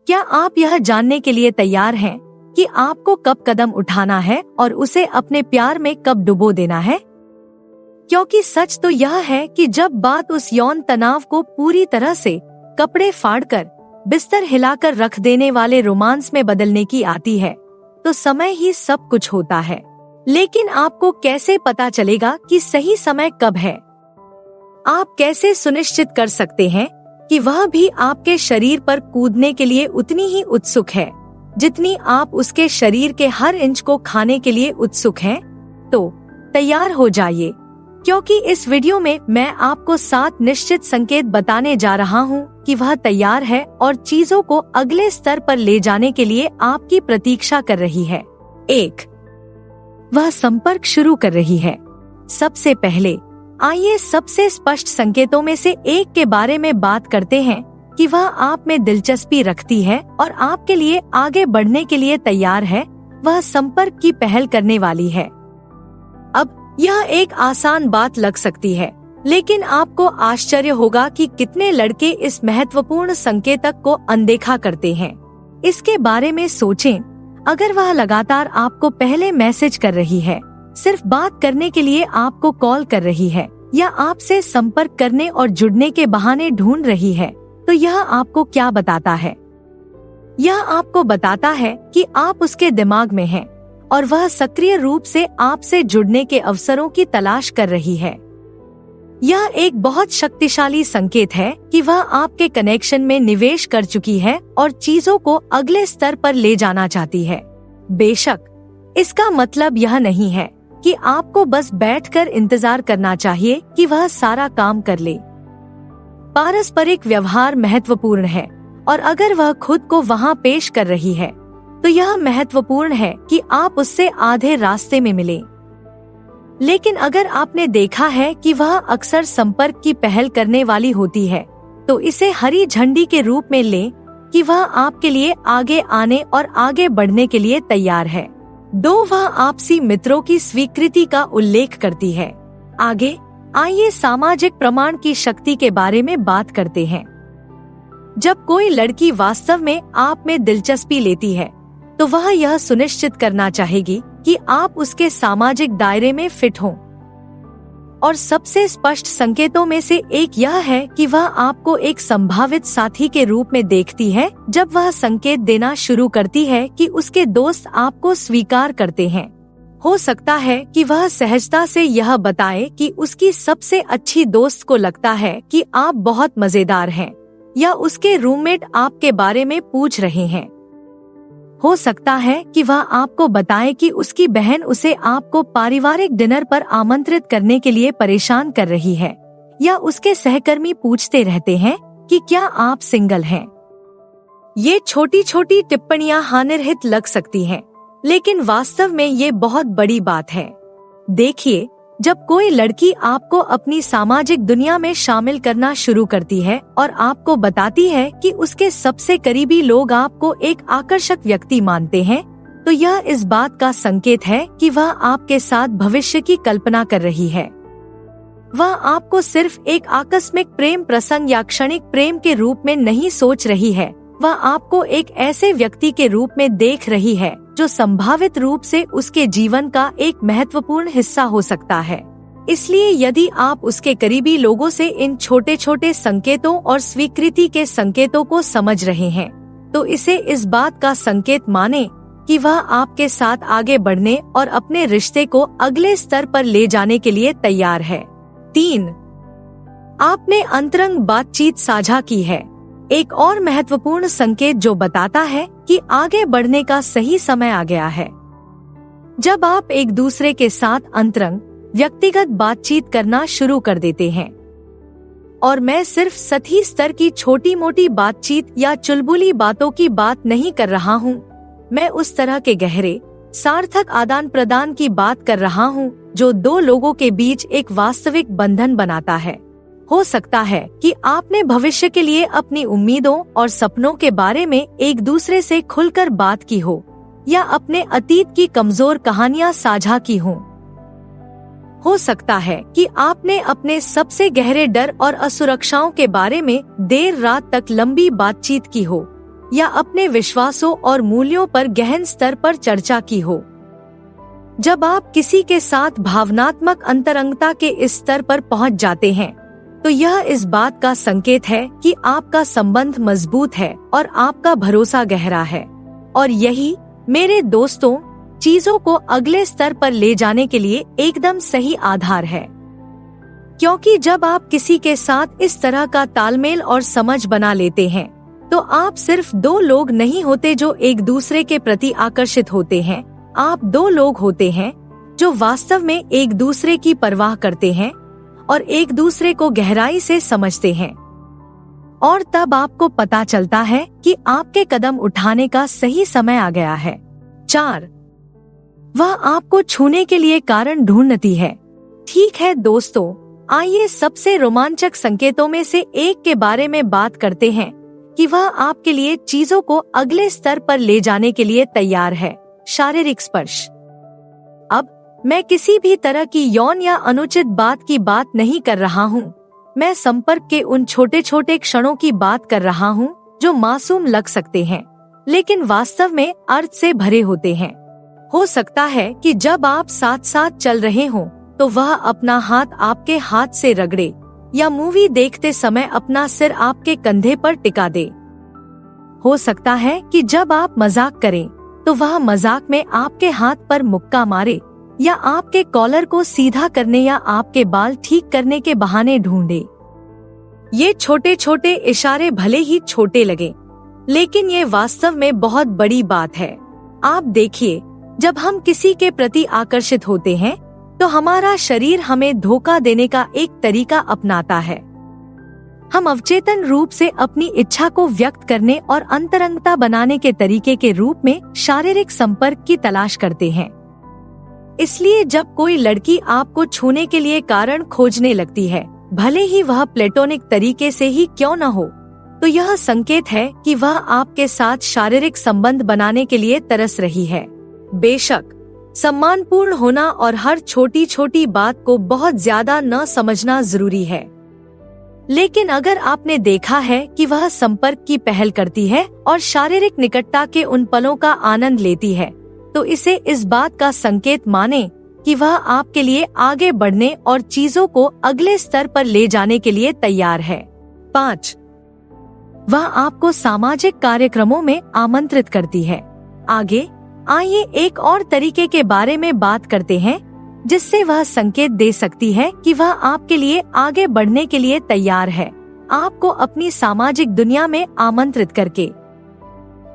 क्या आप यह जानने के लिए तैयार हैं कि आपको कब कदम उठाना है और उसे अपने प्यार में कब डुबो देना है? क्योंकि सच तो यह है कि जब बात उस यौन तनाव को पूरी तरह से कपड़े फाड़कर बिस्तर हिलाकर रख देने वाले रोमांस में बदलने की आती है, तो समय ही सब कुछ होता है। लेकिन आपको कैसे पता चलेगा कि सही समय कब है? आप कैसे सुनिश्चित कर सकते हैं कि वह भी आपके शरीर पर कूदने के लिए उतनी ही उत्सुक है जितनी आप उसके शरीर के हर इंच को खाने के लिए उत्सुक हैं? तो तैयार हो जाइए, क्योंकि इस वीडियो में मैं आपको 7 निश्चित संकेत बताने जा रहा हूं कि वह तैयार है और चीजों को अगले स्तर पर ले जाने के लिए आपकी प्रतीक्षा कर रही है। 1. वह संपर्क शुरू कर रही है। सबसे पहले आइए सबसे स्पष्ट संकेतों में से एक के बारे में बात करते हैं कि वह आप में दिलचस्पी रखती है और आपके लिए आगे बढ़ने के लिए तैयार है। वह संपर्क की पहल करने वाली है। अब यह एक आसान बात लग सकती है, लेकिन आपको आश्चर्य होगा कि कितने लड़के इस महत्वपूर्ण संकेतक को अनदेखा करते हैं। इसके बारे में सोचें। अगर वह लगातार आपको पहले मैसेज कर रही है, सिर्फ बात करने के लिए आपको कॉल कर रही है या आपसे संपर्क करने और जुड़ने के बहाने ढूंढ रही है, तो यह आपको क्या बताता है? यह आपको बताता है कि आप उसके दिमाग में हैं और वह सक्रिय रूप से आपसे जुड़ने के अवसरों की तलाश कर रही है। यह एक बहुत शक्तिशाली संकेत है कि वह आपके कनेक्शन में निवेश कर चुकी है और चीजों को अगले स्तर पर ले जाना चाहती है। बेशक इसका मतलब यह नहीं है कि आपको बस बैठकर इंतजार करना चाहिए कि वह सारा काम कर ले। पारस्परिक व्यवहार महत्वपूर्ण है और अगर वह खुद को वहां पेश कर रही है, तो यह महत्वपूर्ण है कि आप उससे आधे रास्ते में मिलें। लेकिन अगर आपने देखा है कि वह अक्सर संपर्क की पहल करने वाली होती है, तो इसे हरी झंडी के रूप में लें कि वह आपके लिए आगे आने और आगे बढ़ने के लिए तैयार है। 2. वह आपसी मित्रों की स्वीकृति का उल्लेख करती है। आगे आइए सामाजिक प्रमाण की शक्ति के बारे में बात करते हैं। जब कोई लड़की वास्तव में आप में दिलचस्पी लेती है, तो वह यह सुनिश्चित करना चाहेगी कि आप उसके सामाजिक दायरे में फिट हों। और सबसे स्पष्ट संकेतों में से एक यह है कि वह आपको एक संभावित साथी के रूप में देखती है जब वह संकेत देना शुरू करती है कि उसके दोस्त आपको स्वीकार करते हैं। हो सकता है कि वह सहजता से यह बताए कि उसकी सबसे अच्छी दोस्त को लगता है कि आप बहुत मजेदार हैं, या उसके रूममेट आपके बारे में पूछ रहे हैं। हो सकता है कि वह आपको बताए कि उसकी बहन उसे आपको पारिवारिक डिनर पर आमंत्रित करने के लिए परेशान कर रही है, या उसके सहकर्मी पूछते रहते हैं कि क्या आप सिंगल हैं। ये छोटी छोटी टिप्पणियां हानिरहित लग सकती हैं, लेकिन वास्तव में ये बहुत बड़ी बात है। देखिए, जब कोई लड़की आपको अपनी सामाजिक दुनिया में शामिल करना शुरू करती है और आपको बताती है कि उसके सबसे करीबी लोग आपको एक आकर्षक व्यक्ति मानते हैं, तो यह इस बात का संकेत है कि वह आपके साथ भविष्य की कल्पना कर रही है। वह आपको सिर्फ एक आकस्मिक प्रेम प्रसंग या क्षणिक प्रेम के रूप में नहीं सोच रही है, वह आपको एक ऐसे व्यक्ति के रूप में देख रही है जो संभावित रूप से उसके जीवन का एक महत्वपूर्ण हिस्सा हो सकता है। इसलिए यदि आप उसके करीबी लोगों से इन छोटे छोटे संकेतों और स्वीकृति के संकेतों को समझ रहे हैं, तो इसे इस बात का संकेत माने कि वह आपके साथ आगे बढ़ने और अपने रिश्ते को अगले स्तर पर ले जाने के लिए तैयार है। 3. आपने अंतरंग बातचीत साझा की है। एक और महत्वपूर्ण संकेत जो बताता है कि आगे बढ़ने का सही समय आ गया है। जब आप एक दूसरे के साथ अंतरंग व्यक्तिगत बातचीत करना शुरू कर देते हैं, और मैं सिर्फ सतही स्तर की छोटी मोटी बातचीत या चुलबुली बातों की बात नहीं कर रहा हूँ, मैं उस तरह के गहरे सार्थक आदान प्रदान की बात कर रहा हूँ जो 2 लोगों के बीच एक वास्तविक बंधन बनाता है। हो सकता है कि आपने भविष्य के लिए अपनी उम्मीदों और सपनों के बारे में एक दूसरे से खुलकर बात की हो, या अपने अतीत की कमजोर कहानियां साझा की हों। हो सकता है कि आपने अपने सबसे गहरे डर और असुरक्षाओं के बारे में देर रात तक लंबी बातचीत की हो, या अपने विश्वासों और मूल्यों पर गहन स्तर पर चर्चा की हो। जब आप किसी के साथ भावनात्मक अंतरंगता के इस स्तर पर पहुंच जाते हैं, तो यह इस बात का संकेत है कि आपका संबंध मजबूत है और आपका भरोसा गहरा है। और यही, मेरे दोस्तों, चीजों को अगले स्तर पर ले जाने के लिए एकदम सही आधार है। क्योंकि जब आप किसी के साथ इस तरह का तालमेल और समझ बना लेते हैं, तो आप सिर्फ दो लोग नहीं होते जो एक दूसरे के प्रति आकर्षित होते हैं। आप दो लोग होते हैं जो वास्तव में एक दूसरे की परवाह करते हैं और एक दूसरे को गहराई से समझते हैं। और तब आपको पता चलता है कि आपके कदम उठाने का सही समय आ गया है। 4. वह आपको छूने के लिए कारण ढूंढती है। ठीक है दोस्तों, आइए सबसे रोमांचक संकेतों में से एक के बारे में बात करते हैं कि वह आपके लिए चीजों को अगले स्तर पर ले जाने के लिए तैयार है। शारीरिक स्पर्श। अब मैं किसी भी तरह की यौन या अनुचित बात की बात नहीं कर रहा हूँ। मैं संपर्क के उन छोटे छोटे क्षणों की बात कर रहा हूँ जो मासूम लग सकते हैं, लेकिन वास्तव में अर्थ से भरे होते हैं। हो सकता है कि जब आप साथ साथ चल रहे हों, तो वह अपना हाथ आपके हाथ से रगड़े, या मूवी देखते समय अपना सिर आपके कंधे पर टिका दे। हो सकता है कि जब आप मजाक करें, तो वह मजाक में आपके हाथ पर मुक्का मारे, या आपके कॉलर को सीधा करने या आपके बाल ठीक करने के बहाने ढूंढे। ये छोटे छोटे इशारे भले ही छोटे लगे, लेकिन ये वास्तव में बहुत बड़ी बात है। आप देखिए, जब हम किसी के प्रति आकर्षित होते हैं, तो हमारा शरीर हमें धोखा देने का एक तरीका अपनाता है। हम अवचेतन रूप से अपनी इच्छा को व्यक्त करने और अंतरंगता बनाने के तरीके के रूप में शारीरिक संपर्क की तलाश करते हैं। इसलिए जब कोई लड़की आपको छूने के लिए कारण खोजने लगती है, भले ही वह प्लेटोनिक तरीके से ही क्यों न हो, तो यह संकेत है कि वह आपके साथ शारीरिक संबंध बनाने के लिए तरस रही है। बेशक, सम्मानपूर्ण होना और हर छोटी छोटी बात को बहुत ज्यादा न समझना जरूरी है, लेकिन अगर आपने देखा है कि वह संपर्क की पहल करती है और शारीरिक निकटता के उन पलों का आनंद लेती है, तो इसे इस बात का संकेत माने कि वह आपके लिए आगे बढ़ने और चीजों को अगले स्तर पर ले जाने के लिए तैयार है। 5. वह आपको सामाजिक कार्यक्रमों में आमंत्रित करती है। आगे आइए एक और तरीके के बारे में बात करते हैं जिससे वह संकेत दे सकती है कि वह आपके लिए आगे बढ़ने के लिए तैयार है। आपको अपनी सामाजिक दुनिया में आमंत्रित करके।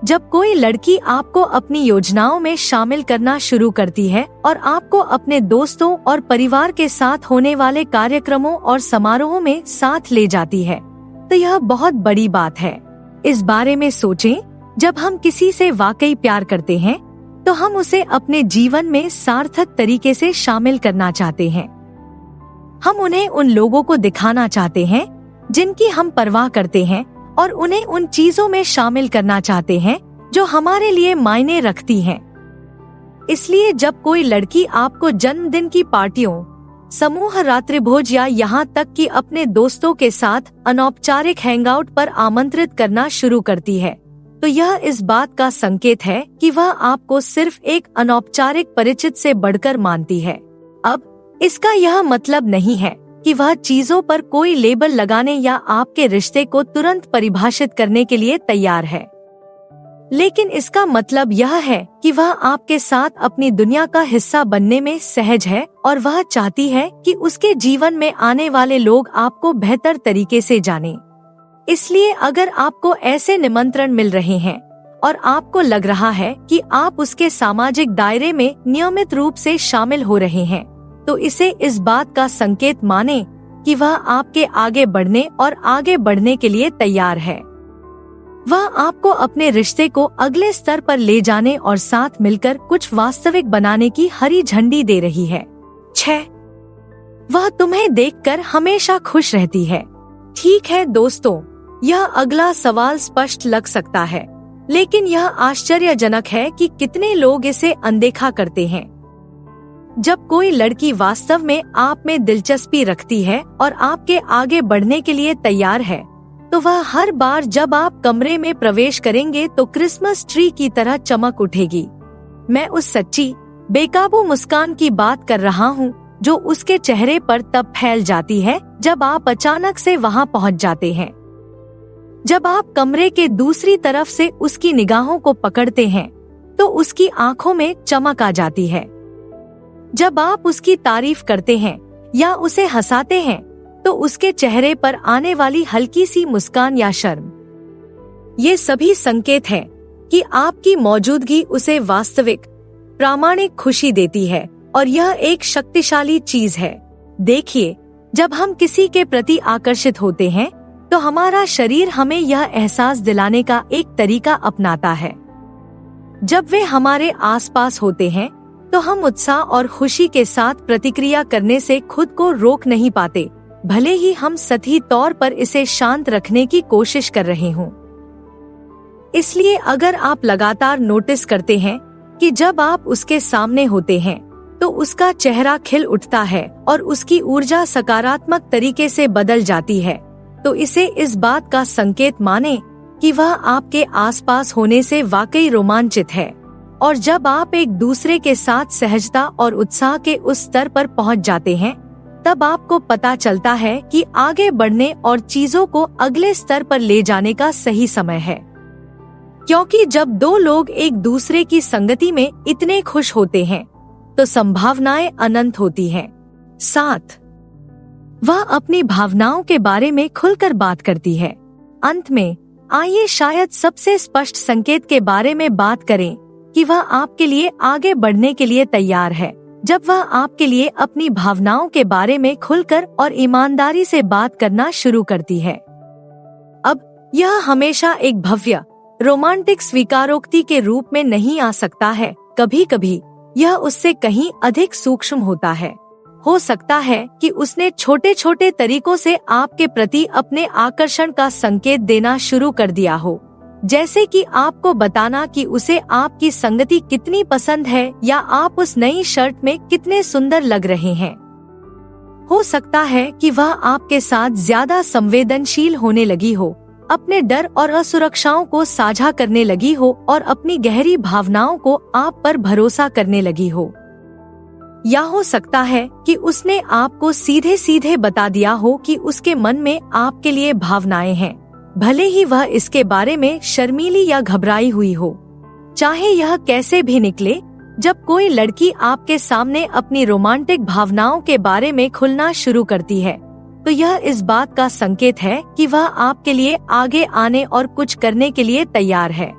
जब कोई लड़की आपको अपनी योजनाओं में शामिल करना शुरू करती है और आपको अपने दोस्तों और परिवार के साथ होने वाले कार्यक्रमों और समारोहों में साथ ले जाती है, तो यह बहुत बड़ी बात है। इस बारे में सोचें, जब हम किसी से वाकई प्यार करते हैं, तो हम उसे अपने जीवन में सार्थक तरीके से शामिल करना चाहते हैं। हम उन्हें उन लोगों को दिखाना चाहते हैं जिनकी हम परवाह करते हैं, और उन्हें उन चीजों में शामिल करना चाहते हैं जो हमारे लिए मायने रखती हैं। इसलिए जब कोई लड़की आपको जन्मदिन की पार्टियों, समूह रात्रिभोज या यहाँ तक कि अपने दोस्तों के साथ अनौपचारिक हैंगआउट पर आमंत्रित करना शुरू करती है, तो यह इस बात का संकेत है कि वह आपको सिर्फ एक अनौपचारिक परिचित से बढ़कर मानती है। अब इसका यह मतलब नहीं है कि वह चीजों पर कोई लेबल लगाने या आपके रिश्ते को तुरंत परिभाषित करने के लिए तैयार है, लेकिन इसका मतलब यह है कि वह आपके साथ अपनी दुनिया का हिस्सा बनने में सहज है और वह चाहती है कि उसके जीवन में आने वाले लोग आपको बेहतर तरीके से जानें। इसलिए अगर आपको ऐसे निमंत्रण मिल रहे हैं और आपको लग रहा है कि आप उसके सामाजिक दायरे में नियमित रूप से शामिल हो रहे हैं, तो इसे इस बात का संकेत माने कि वह आपके आगे बढ़ने और आगे बढ़ने के लिए तैयार है। वह आपको अपने रिश्ते को अगले स्तर पर ले जाने और साथ मिलकर कुछ वास्तविक बनाने की हरी झंडी दे रही है। 6. वह तुम्हें देखकर हमेशा खुश रहती है। ठीक है दोस्तों, यह अगला सवाल स्पष्ट लग सकता है, लेकिन यह आश्चर्यजनक है कि कितने लोग इसे अनदेखा करते हैं। जब कोई लड़की वास्तव में आप में दिलचस्पी रखती है और आपके आगे बढ़ने के लिए तैयार है, तो वह हर बार जब आप कमरे में प्रवेश करेंगे तो क्रिसमस ट्री की तरह चमक उठेगी। मैं उस सच्ची बेकाबू मुस्कान की बात कर रहा हूँ जो उसके चेहरे पर तब फैल जाती है जब आप अचानक से वहाँ पहुँच जाते हैं। जब आप कमरे के दूसरी तरफ से उसकी निगाहों को पकड़ते हैं तो उसकी आंखों में चमक आ जाती है। जब आप उसकी तारीफ करते हैं या उसे हंसाते हैं तो उसके चेहरे पर आने वाली हल्की सी मुस्कान या शर्म, ये सभी संकेत हैं कि आपकी मौजूदगी उसे वास्तविक प्रामाणिक खुशी देती है और यह एक शक्तिशाली चीज है। देखिए, जब हम किसी के प्रति आकर्षित होते हैं तो हमारा शरीर हमें यह एहसास दिलाने का एक तरीका अपनाता है। जब वे हमारे आसपास होते हैं तो हम उत्साह और खुशी के साथ प्रतिक्रिया करने से खुद को रोक नहीं पाते, भले ही हम सतही तौर पर इसे शांत रखने की कोशिश कर रहे हों। इसलिए अगर आप लगातार नोटिस करते हैं कि जब आप उसके सामने होते हैं तो उसका चेहरा खिल उठता है और उसकी ऊर्जा सकारात्मक तरीके से बदल जाती है, तो इसे इस बात का संकेत माने कि वह आपके आसपास होने से वाकई रोमांचित है। और जब आप एक दूसरे के साथ सहजता और उत्साह के उस स्तर पर पहुंच जाते हैं, तब आपको पता चलता है कि आगे बढ़ने और चीजों को अगले स्तर पर ले जाने का सही समय है। क्योंकि जब दो लोग एक दूसरे की संगति में इतने खुश होते हैं तो संभावनाएं अनंत होती हैं। 7, वह अपनी भावनाओं के बारे में खुलकर बात करती है। अंत में आइए शायद सबसे स्पष्ट संकेत के बारे में बात करें कि वह आपके लिए आगे बढ़ने के लिए तैयार है। जब वह आपके लिए अपनी भावनाओं के बारे में खुलकर और ईमानदारी से बात करना शुरू करती है। अब यह हमेशा एक भव्य रोमांटिक स्वीकारोक्ति के रूप में नहीं आ सकता है। कभी कभी यह उससे कहीं अधिक सूक्ष्म होता है। हो सकता है कि उसने छोटे छोटे तरीकों से आपके प्रति अपने आकर्षण का संकेत देना शुरू कर दिया हो, जैसे कि आपको बताना कि उसे आपकी संगति कितनी पसंद है या आप उस नई शर्ट में कितने सुंदर लग रहे हैं। हो सकता है कि वह आपके साथ ज्यादा संवेदनशील होने लगी हो, अपने डर और असुरक्षाओं को साझा करने लगी हो और अपनी गहरी भावनाओं को आप पर भरोसा करने लगी हो। या हो सकता है कि उसने आपको सीधे सीधे बता दिया हो कि उसके मन में आपके लिए भावनाएं हैं, भले ही वह इसके बारे में शर्मीली या घबराई हुई हो। चाहे यह कैसे भी निकले, जब कोई लड़की आपके सामने अपनी रोमांटिक भावनाओं के बारे में खुलना शुरू करती है, तो यह इस बात का संकेत है कि वह आपके लिए आगे आने और कुछ करने के लिए तैयार है।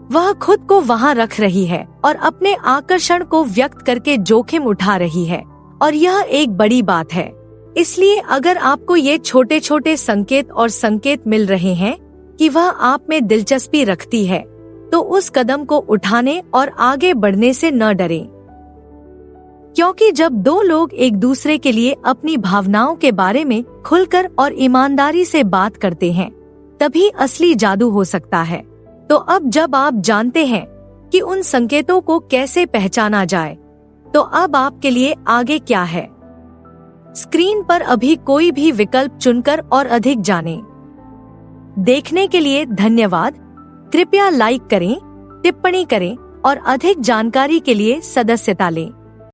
वह खुद को वहां रख रही है और अपने आकर्षण को व्यक्त करके जोखिम उठा रही है, और यह एक बड़ी बात है। इसलिए अगर आपको ये छोटे छोटे संकेत और संकेत मिल रहे हैं कि वह आप में दिलचस्पी रखती है, तो उस कदम को उठाने और आगे बढ़ने से न डरें। क्योंकि जब दो लोग एक दूसरे के लिए अपनी भावनाओं के बारे में खुलकर और ईमानदारी से बात करते हैं, तभी असली जादू हो सकता है। तो अब जब आप जानते हैं कि उन संकेतों को कैसे पहचाना जाए, तो अब आपके लिए आगे क्या है? स्क्रीन पर अभी कोई भी विकल्प चुनकर और अधिक जानें। देखने के लिए धन्यवाद। कृपया लाइक करें, टिप्पणी करें और अधिक जानकारी के लिए सदस्यता लें।